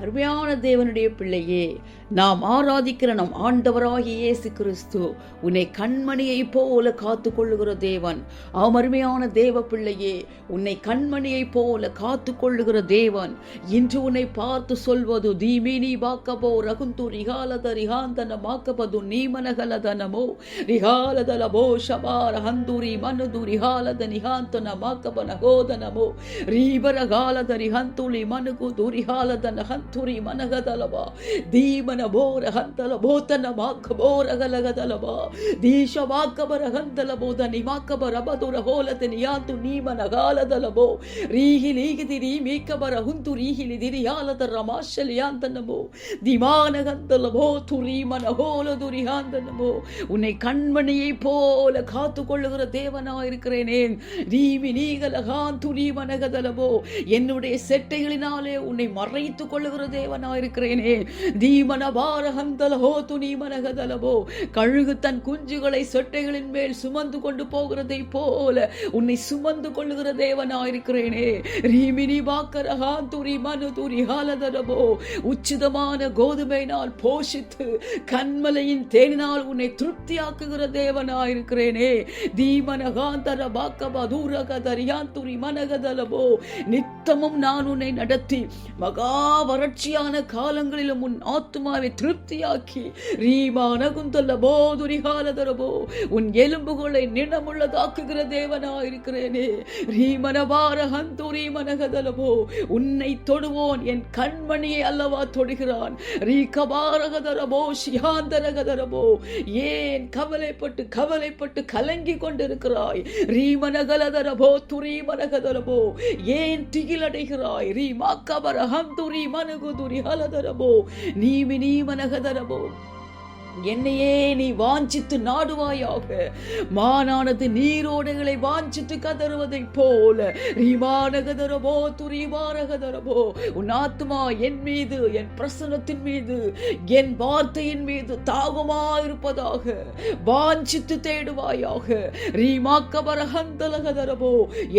அருமையான தேவனுடைய பிள்ளையே, நாம் ஆராதிக்கிற நம் ஆண்டவராகிய இயேசு கிறிஸ்து உன்னை கண்மணியை போல காத்து கொள்ளுகிற தேவன். அருமையான தேவ பிள்ளையே, உன்னை கண்மணியை போல காத்து கொள்ளுகிற தேவன் இன்று உன்னை பார்த்து சொல்வது, தீமினி பாக்கபோ ரகுந்து ரிகாலத ரிகாந்தன மாக்கபது நீமனகலதனமோ ரிகாலதலபோ ஷபார ஹந்துரி மனுது ரிகாலத நிகாந்தன மாக்கப நகோதனமோ ரீபரகாலத ரிஹந்துலி மனுகு துரிகாலதன துரி மனகதலபா தீமன போர ஹந்தல போதன மாக்கபோர கலகதலபா தீஷ மாக்கபர ஹந்தல போதனி மாக்கபர பதுர ஹோலத நியாத்து நீமன காலதலபோ ரீஹி லீகிதி ரீமீக்கபர ஹுந்து ரீஹிலி திரியாலத ரமாஷலியாந்தனமோ திமான ஹந்தலபோ துரீமன ஹோல துரியாந்தனமோ. உன்னை கண்மணியை போல காத்து கொள்ளுகிற தேவனாயிருக்கிறேனே. ரீமி நீகலகான் துரீமனகதலபோ, என்னுடைய செட்டைகளினாலே உன்னை மறைத்து கொள்ளுகிற தேவனாயிருக்கிறேனே. தீமன பாரஹந்தலஹோ துணீமனகதலபோ, கழுகு தன் குஞ்சுகளை சொட்டைகளின் மேல் சுமந்து கொண்டு போகிறதை போல உன்னை சுமந்து கொள்ளுகிற தேவனாயிருக்கிறேனே. ரீமினி பாக்கரஹான் துரி மனு துரி ஹாலதலபோ, உச்சிதமான கோதுமையினால் போஷித்து கண்மலையின் தேனினால் உன்னை திருப்தியாக்குகிற தேவனாயிருக்கிறேனே. தீமனகாந்தர பாக்கப தூரகதரியான் துரி மனகதலபோ, நித்தமும் நான் உன்னை நடத்தி மகா வறட்சியான காலங்களிலும் உன் ஆத்துமாவை திருப்தியாக்கி ரீமானகுந்தலபோ துரிகாலதரபோ, உன் எலும்புகளை நினமுள்ளதாக்குகிற தேவனாயிருக்கிறேனே. ரீமனபார ஹந்துரி மனகதலபோ, உன்னை தொடுவோன் என் கண்மணியை அல்லவா தொடுகிறான். ரீகபாரகதரபோ ஷியாந்தரகதரபோ, ஏன் கவலைப்பட்டு கவலைப்பட்டு கலங்கி கொண்டிருக்கிறாய்? ரீமனகலதரபோ துரீமனகதரபோ, ஏன் திகிலடைகிறாய்? ரீமாக்கபர ஹந்துரி மனகுதுரி ஹலதரபோ நீமி நீமனகதரபோ, என்னையே நீ வாஞ்சித்து நாடுவாயாக. மானானது நீரோடைகளை வாஞ்சித்து கதறுவதை போல ரீமானகதரபோ துரிமாரகதரபோ, உன் ஆத்மா என் மீது, என் பிரசனத்தின் மீது, என் வார்த்தையின் மீது தாகமாயிருப்பதாக. வாஞ்சித்து தேடுவாயாக. ரீமாக்கபரஹந்தலகதரபோ,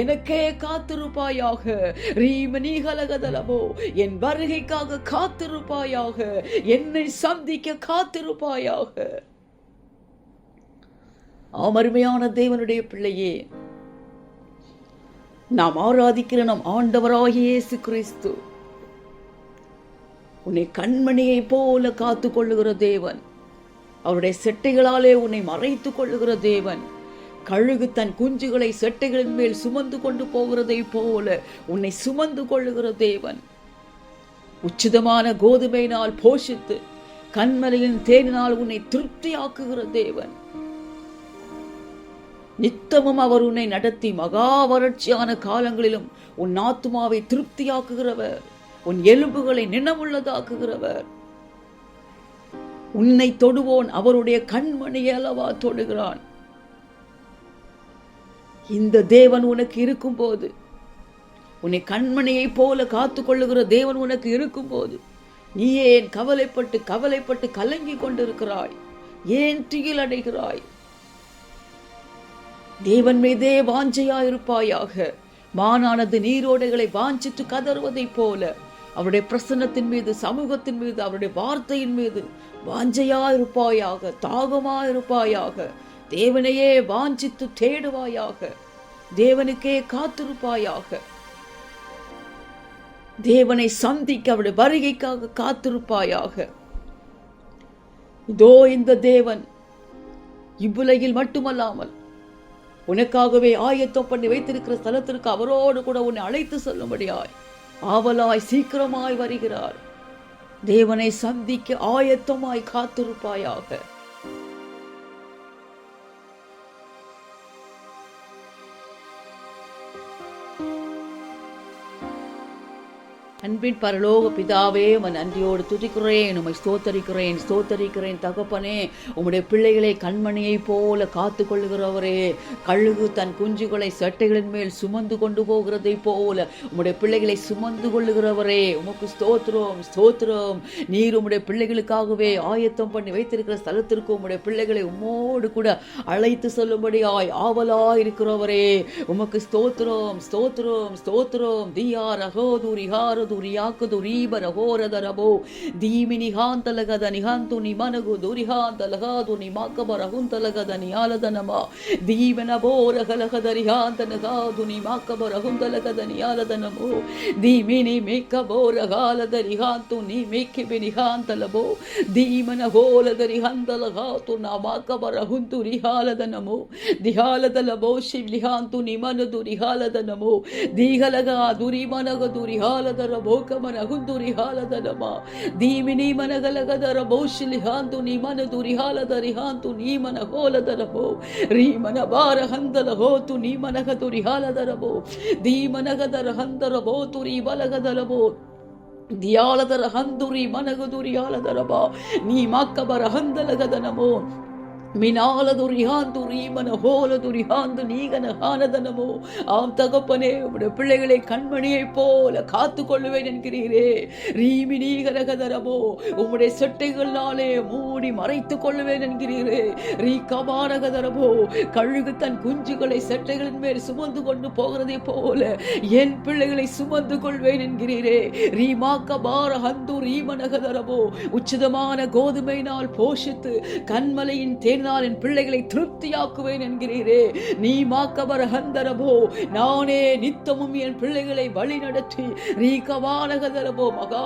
எனக்கே காத்திருப்பாயாக. ரீமனிகலகதலபோ, என் வருகைக்காக காத்திருப்பாயாக. என்னை சந்திக்க காத்திருப்பாயாக. அருமையான தேவனுடைய பிள்ளையே, நாம் ஆராதிக்கிற நம் ஆண்டவராகிய இயேசு கிறிஸ்து உன்னை கண்மணியை போல காத்து கொள்ளுகிற தேவன். அவருடைய செட்டைகளாலே உன்னை மறைத்து கொள்ளுகிற தேவன். கழுகு தன் குஞ்சுகளை செட்டைகளின் மேல் சுமந்து கொண்டு போகிறதை போல உன்னை சுமந்து கொள்ளுகிற தேவன். உச்சிதமான கோதுமையினால் போஷித்து கண்மலையின் தேனினால் உன்னை திருப்தியாக்குகிற தேவன். நித்தமும் அவர் உன்னை நடத்தி மகா வறட்சியான காலங்களிலும் உன் ஆத்துமாவை திருப்தியாக்குகிறவர். உன் எலும்புகளை நினமுள்ளதாக்குகிறவர். உன்னை தொடுவோன் அவருடைய கண்மணியை அல்லவா தொடுகிறான். இந்த தேவன் உனக்கு இருக்கும் போது, உன்னை கண்மணியை போல காத்து கொள்ளுகிற தேவன் உனக்கு இருக்கும் போது, நீ ஏன் கவலைப்பட்டு கவலைப்பட்டு கலங்கி கொண்டிருக்கிறாய்? ஏன் திகில் அடைகிறாய்? தேவன் மீதே வாஞ்சையாயிருப்பாயாக. மானானது நீரோடைகளை வாஞ்சித்து கதறுவதை போல அவருடைய பிரசன்னத்தின் மீது, சமூகத்தின் மீது, அவருடைய வார்த்தையின் மீது வாஞ்சையாயிருப்பாயாக. தாகமாயிருப்பாயாக. தேவனையே வாஞ்சித்து தேடுவாயாக. தேவனுக்கே காத்திருப்பாயாக. தேவனை சந்திக்க அவருடைய வருகைக்காக காத்திருப்பாயாக. இதோ இந்த தேவன் இவ்வுலகில் மட்டுமல்லாமல் உனக்காகவே ஆயத்தம் பண்ணி வைத்திருக்கிற ஸ்தலத்திற்கு அவரோடு கூட உன்னை அழைத்து செல்லும்படியாய் ஆவலாய் சீக்கிரமாய் வருகிறார். தேவனை சந்திக்க ஆயத்தமாய் காத்திருப்பாயாக. அன்பின் பரலோக பிதாவே, உம்மை நன்றியோடு துதிக்கிறேன், உம்மை ஸ்தோத்தரிக்கிறேன் ஸ்தோத்தரிக்கிறேன் தகப்பனே. உம்முடைய பிள்ளைகளை கண்மணியை போல காத்து கொள்ளுகிறவரே. கழுகு தன் குஞ்சுகளை சட்டைகளின் மேல் சுமந்து கொண்டு போகிறதை போல உம்முடைய பிள்ளைகளை சுமந்து கொள்ளுகிறவரே, உமக்கு ஸ்தோத்திரம் ஸ்தோத்திரம். நீர் உம்முடைய பிள்ளைகளுக்காகவே ஆயத்தம் பண்ணி வைத்திருக்கிற ஸ்தலத்திற்கு உம்முடைய பிள்ளைகளை உம்மோடு கூட அழைத்து சொல்லும்படியாய் ஆவலாய் இருக்கிறவரே, உமக்கு ஸ்தோத்திரம் ஸ்தோத்திரம் ஸ்தோத்திரம். தியா ரகோதுரி ஹாரது துரியாக்கு துரீபர ஹோரதரபோ தீமி நிகாந்தலகத நிகாந்து நிமனகு துரிகாந்தலகாது நிமாக்கபரகுந்தலகத நியாலதனமா ದೀವನಬೋರಗಲಗದರಿಹಾಂತನಗಾದು ನಿಮಾಕಬರಹುಂದಲಗದನಿಯಾಲದನಮೋ ದೀಮಿನಿ ಮೇಕಬೋರಗಾಲದರಿಹಾಂತು ನೀ ಮೇಕಿಬಿನಿಹಾಂತಲಬೋ ದೀಮನ ಗೋಲದರಿಹಂದಲಗಾತು ನಮಾಕಬರಹುಂತು ರಿಹಾಲದನಮೋ ದಿಹಾಲದಲಬೋ ಶಿವ್ಲಿಹಾಂತು ನಿಮನದು ರಿಹಾಲದನಮೋ ದೀಗಲಗ ದುರಿಮನಗದು ರಿಹಾಲದರ ಬೋಕಮನಹುಂದು ರಿಹಾಲದನಮ ದೀಮಿನಿ ಮನಗಲಗದರ ಬೋಶಿಲಿಹಾಂತು ನಿಮನದು ರಿಹಾಲದ ರಿಹಾಂತು ನೀಮನ ಗೋಲದರಬೋ ರೀಮನ ಬಾರ ಹಂದಲ ಹೋತು ನೀ ಮನಗದು ರಿಹಾಲದರಬೋ ದೀ ಮನಗದರ ಹಂದರಬೋ ತುರಿ ಬಲಗದಲಬೋ ದಿಯಾಲದರ ಹಂದುರಿ ಮನಗದುರಿ ಹಾಲದರಬ ನೀ ಮಕ್ಕಬರ ಹಂದಲಗದನಮೋ மினாலதுரியாந்து ரீமன ஹோலதுரியாந்து நீகன ஹானதனமோ ஆம் தகப்பனே உடைய பிள்ளைகளை கண்மணியை போல காத்து கொள்ளுவேன் என்கிறீரே ரீமி நீகரகதரமோ உம்முடைய செட்டைகளாலே மூடி மறைத்துக் கொள்ளுவேன் என்கிறீரே ரீ கபாரகதரமோ கழுகு தன் குஞ்சுகளை செட்டைகளின் மேல் சுமந்து கொண்டு போகிறதை போல என் பிள்ளைகளை சுமந்து கொள்வேன் என்கிறீரே ரீ மாக்கபார ஹந்து ரீமனகதரமோ உச்சிதமான கோதுமையினால் போஷித்து கண்மலையின் தேன் என் பிள்ளைகளை திருப்தியாக்குவேன் என்கிறீரே நீ மாக்கபர ஹந்தரபோ நானே நித்தமும் என் பிள்ளைகளை வழி நடத்தி ரீகவானகதரபோ மகா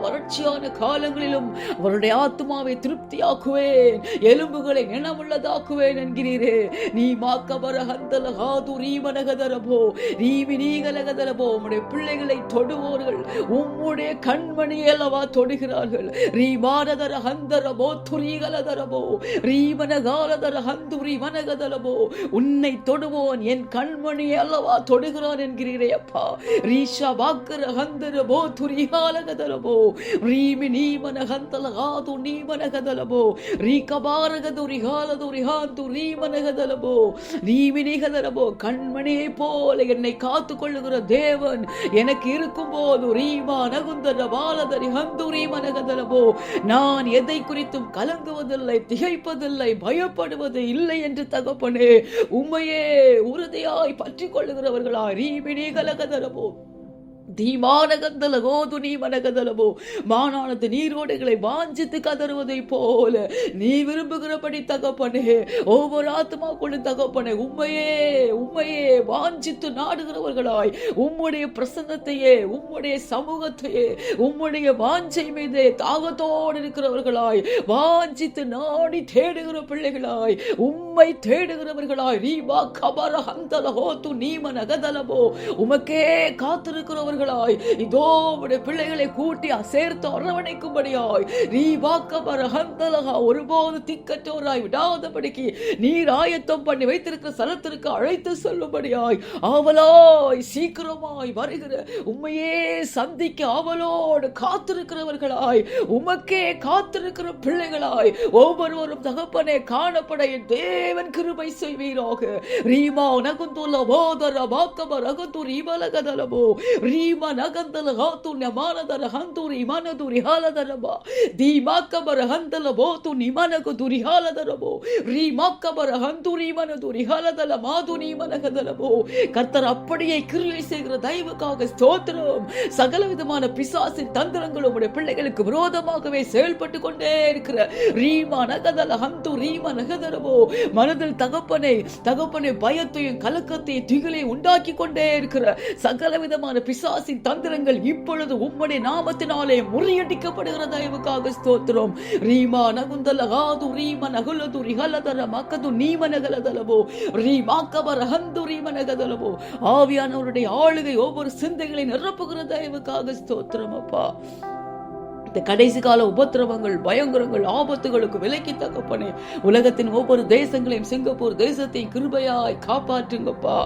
வறட்சியான காலங்களிலும் அவருடைய ஆத்மாவை திருப்தியாக்குவேன் எலும்புகளை நினமுள்ளதாக்குவேன் என்கிறீரே நீ மாக்கபர ஹந்தல ஹாது ரீமனகதரபோ ரீவி நீகலகதரபோ உம்முடைய பிள்ளைகளை தொடுவோர்கள் உம்முடைய கண்மணி அல்லவா தொடுகிறார்கள் ரீமானதர ஹந்தரபோ துரீகலதரபோ ரீமன உன்னை தொடுவோன் என் கண்மணி அல்லவா தொடுகிறான் என்கிறீரே அப்பா ரீஷா பாக்கர ஹந்தரபோ துரிஹாலகதரபோ ரீமி நீமனகந்தலகாது நீமனகதலபோ ரீகபாரகது ரிஹாலது ரிஹாந்து ரீமனகதலபோ ரீமினிகதலபோ கண்மணியை போல என்னை காத்து கொள்ளுகிற தேவன் எனக்கு இருக்கும் போது ரீமா நகுந்தர பாலதரி ஹந்து ரீமனகதலபோ நான் எதை குறித்தும் கலங்குவதில்லை, திகைப்பதில்லை, பயப்படுவது இல்லை என்று தகப்பனே உம்மையே உறுதியாய் பற்றி கொள்ளுகிறவர்களாய் ரீபினி கலகதரபோ தீமானகந்தலகோது நீ மனகதலபோ மானானது நீரோடைகளை வாஞ்சித்து கதறுவதை போல நீ விரும்புகிறபடி தகப்பனே ஒவ்வொரு ஆத்மாக்குள்ள தகப்பனே உம்மையே வாஞ்சித்து நாடுகிறவர்களாய் உம்முடைய பிரசன்னத்தையே உம்முடைய சமூகத்தையே உம்முடைய வாஞ்சை மீதே தாகத்தோடு இருக்கிறவர்களாய் வாஞ்சித்து நாடி தேடுகிற பிள்ளைகளாய் உம்மை தேடுகிறவர்களாய் ரீபா கபர ஹந்தலகோது நீ மனகதலபோ உமக்கே காத்திருக்கிறவர்கள் இதோ உடைய பிள்ளைகளை கூட்டி சேர்த்து அரவணைக்கும்படியாய் நீ வாக்கபர ஹந்தலகா ஒருபோது திக்கற்றோராய் விடாதபடிக்கு நீர் ஆயத்தம் பண்ணி வைத்திருக்கிற ஸ்தலத்திற்கு அழைத்து சொல்லும்படியாய் ஆவலாய் சீக்கிரமாய் வருகிற உம்மையே சந்திக்க ஆவலோடு காத்திருக்கிறவர்களாய் உமக்கே காத்திருக்கிற பிள்ளைகளாய் ஒவ்வொருவரும் தகப்பனே காணப்பட தேவன் கிருபை செய்வீராக ரீமா நகுந்துல போதர வாக்கபர அகந்து ரீபலகதலபோ ரீமா நகந்தல ஹாத்து நமானதர ஹந்துரி மனதுரி ஹாலதரபா தீமாக்கபர ஹந்தல போத்து நிமனகு துரி ஹாலதரபோ ரீமாக்கபர ஹந்துரி மனதுரி ஹாலதல மாதுனி மனகதலபோ கர்த்தர் அப்படியே கிரியை செய்கிற தயவுக்காக ஸ்தோத்திரம். சகல விதமான பிசாசின் தந்திரங்கள் உம்முடைய பிள்ளைகளுக்கு விரோதமாகவே செயல்பட்டு கொண்டே இருக்கிற ரீமா நகதல ஹந்து ரீமா நகதரபோ மனதில் தகப்பனை பயத்தையும் கலக்கத்தையும் திகிலையும் உண்டாக்கி கொண்டே இருக்கிற சகல விதமான பிசாசின் தந்திரங்கள் இப்பொழுது உம்முடைய நாமத்தினாலே முறியடிக்கப்படுகிற தயவுக்காக ஸ்தோத்திரம். ரீமா நகுந்தல ஹாது ரீமா நகுலது ரிஹலதர மக்கது நீமனகலதலபோ ரீமாக்கபர ஹந்து ரீமனகதலபோ ஆவியானவருடைய ஆளுகை ஒவ்வொரு சிந்தைகளை நிரப்புகிற தயவுக்காக ஸ்தோத்திரம் அப்பா. இந்த கடைசி கால உபத்திரவங்கள், பயங்கரங்கள், ஆபத்துகளுக்கு விலக்கி தகப்பனே உலகத்தின் ஒவ்வொரு தேசங்களையும் சிங்கப்பூர் தேசத்தையும் கிருபையாய் காப்பாற்றுங்கப்பா.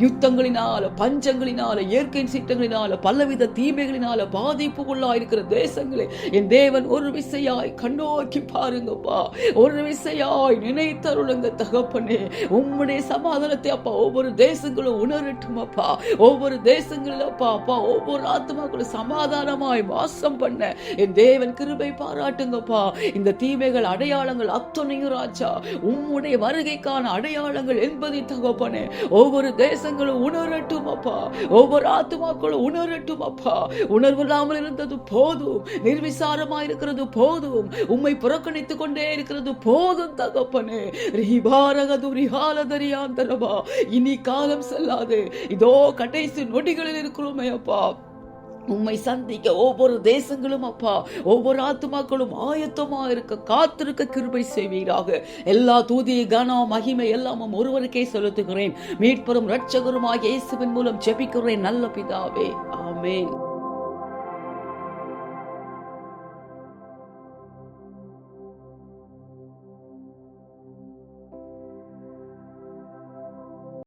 யுத்தங்களினால, பஞ்சங்களினால, இயற்கை சீற்றங்களினால, பலவித தீமைகளினால பாதிப்புக்குள்ளாய் இருக்கிற தேசங்களை என் தேவன் ஒரு விசையாய் கண்ணோக்கி பாருங்கப்பா. ஒரு விசையாய் நினைத்தருளுங்க தகப்பனே. உம்முடைய சமாதானத்தை அப்பா ஒவ்வொரு தேசங்களும் உணரட்டும் அப்பா. ஒவ்வொரு தேசங்களில் அப்பா ஒவ்வொரு ஆத்மாக்களும் சமாதானமாய் வாசம் பண்ண என் தேவன் கிருபை பாராட்டுங்கப்பா. இந்த தீமைகள் அடையாளங்கள் அத்தனையும் ராஜா உம்முடைய வருகைக்கான அடையாளங்கள் என்பதை தகப்பனே ஒவ்வொரு தேசங்களும் உணரட்டும் அப்பா. ஒவ்வொரு ஆத்துமாக்களும் உணரட்டும் அப்பா. உணர்வில்லாமல் இருந்தது போதும், நிர்விசாரமாய் இருக்கிறது போதும், உம்மை புறக்கணித்துக் கொண்டே இருக்கிறது போதும் தகப்பனே. இனி காலம் செல்லாது, இதோ கடைசி நொடிகளில் இருக்கிறோமே அப்பா. உம்மை சந்திக்க ஒவ்வொரு தேசங்களும் அப்பா, ஒவ்வொரு ஆத்துமாக்களும் ஆயத்தமா இருக்க காத்திருக்க கிருபை செய்வீராக. எல்லா தூதி கனம் மகிமை எல்லாமும் ஒருவருக்கே செலுத்துகிறேன். மீட்பரும் இரட்சகருமாகிய இயேசுவின் மூலம் ஜெபிக்கிறேன் நல்ல பிதாவே, ஆமென்.